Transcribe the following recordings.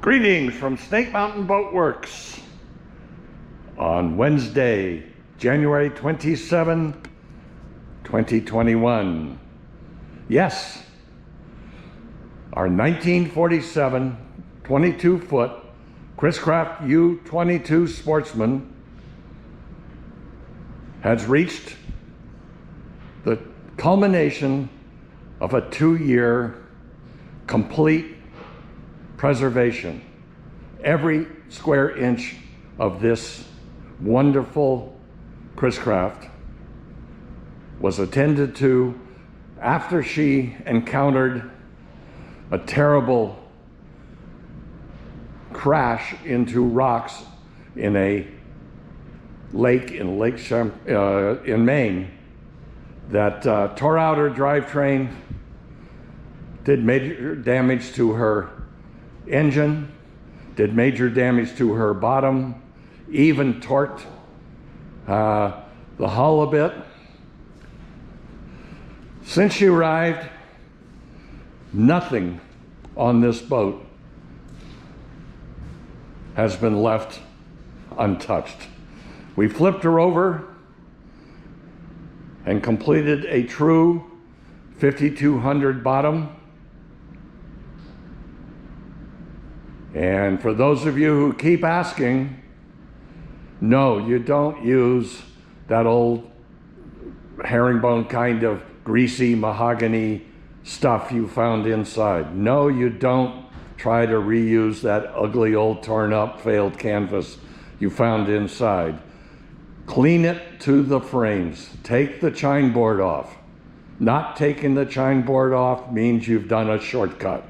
Greetings from Snake Mountain Boatworks on Wednesday, January 27, 2021. Yes, our 1947 22-foot Chris Craft U22 Sportsman has reached the culmination of a 2-year complete preservation. Every square inch of this wonderful Chris Craft was attended to after she encountered a terrible crash into rocks in a lake in in Maine that tore out her drivetrain, did major damage to her engine, did major damage to her bottom, even torqued the hull a bit. Since she arrived, nothing on this boat has been left untouched. We flipped her over and completed a true 5200 bottom. And for those of you who keep asking, no, you don't use that old herringbone kind of greasy mahogany stuff you found inside. No, you don't try to reuse that ugly old torn up failed canvas you found inside. Clean it to the frames. Take the chine board off. Not taking the chine board off means you've done a shortcut.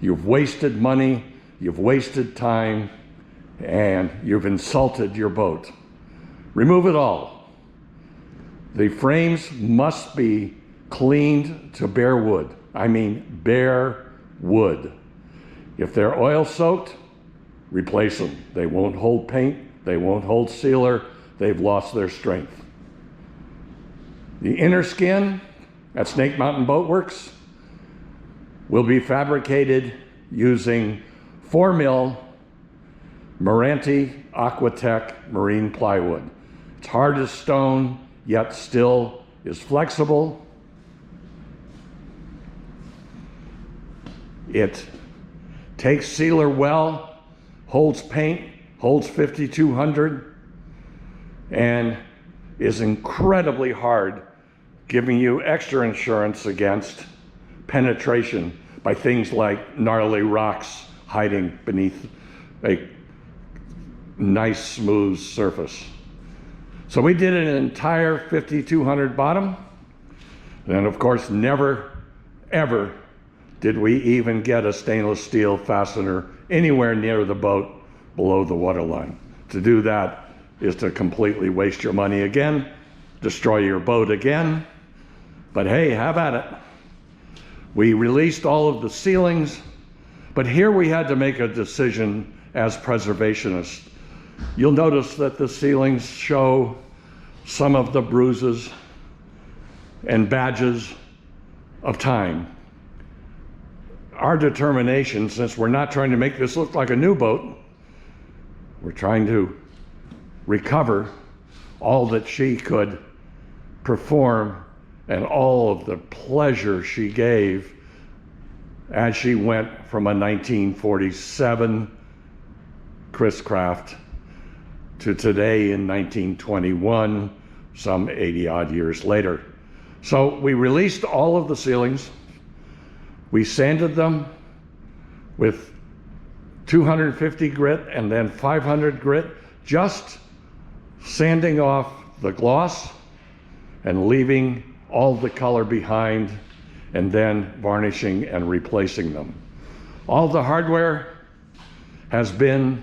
You've wasted money, you've wasted time, and you've insulted your boat. Remove it all. The frames must be cleaned to bare wood. I mean bare wood. If they're oil soaked, replace them. They won't hold paint, they won't hold sealer, they've lost their strength. The inner skin at Snake Mountain Boatworks will be fabricated using 4mm Meranti Aquatek Marine Plywood. It's hard as stone, yet still is flexible. It takes sealer well, holds paint, holds 5200, and is incredibly hard, giving you extra insurance against penetration by things like gnarly rocks hiding beneath a nice smooth surface. So we did an entire 5200 bottom, and of course never ever did we even get a stainless steel fastener anywhere near the boat below the waterline. To do that is to completely waste your money again, destroy your boat again, but hey, have at it. We released all of the ceilings, but here we had to make a decision as preservationists. You'll notice that the ceilings show some of the bruises and badges of time. Our determination, since we're not trying to make this look like a new boat, we're trying to recover all that she could perform and all of the pleasure she gave as she went from a 1947 Chris Craft to today in 1921, some 80 odd years later. So we released all of the ceilings. We sanded them with 250 grit and then 500 grit, just sanding off the gloss and leaving all the color behind, and then varnishing and replacing them. All the hardware has been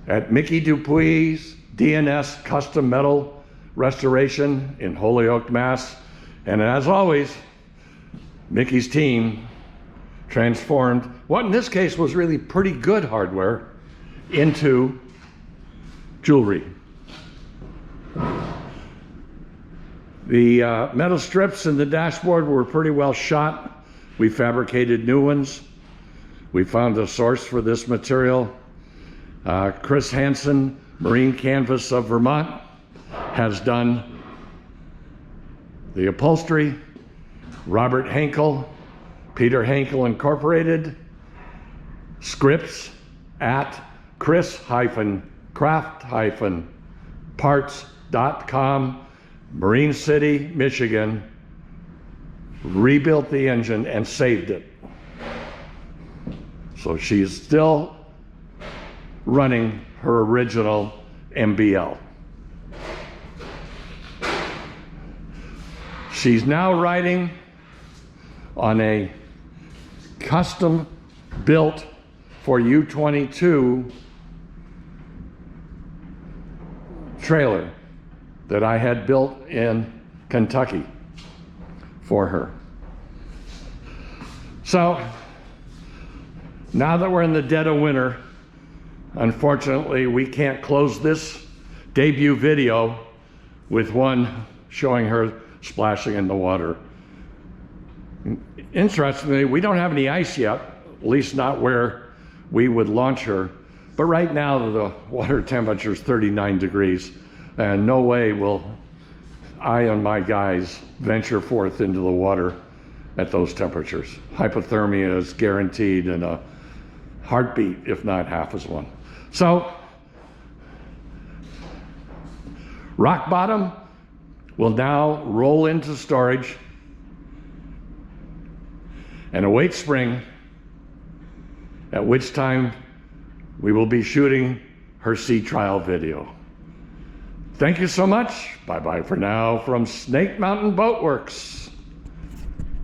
at Mickey Dupuy's DNS Custom Metal Restoration in Holyoke, Mass. And as always, Mickey's team transformed what in this case was really pretty good hardware into jewelry. The metal strips in the dashboard were pretty well shot. We fabricated new ones. We found a source for this material. Chris Hansen, Marine Canvas of Vermont, has done the upholstery. Robert Henkel, Peter Henkel Incorporated, scripts at chris-craft-parts.com, Marine City, Michigan, rebuilt the engine and saved it. So she's still running her original MBL. She's now riding on a custom built for U22 trailer that I had built in Kentucky for her. So now that we're in the dead of winter, unfortunately we can't close this debut video with one showing her splashing in the water. Interestingly, we don't have any ice yet, at least not where we would launch her. But right now the water temperature is 39 degrees, and no way will I and my guys venture forth into the water at those temperatures. Hypothermia is guaranteed, and a heartbeat, if not half as one. So, rock bottom will now roll into storage and await spring, at which time we will be shooting her sea trial video. Thank you so much. Bye-bye for now from Snake Mountain Boatworks.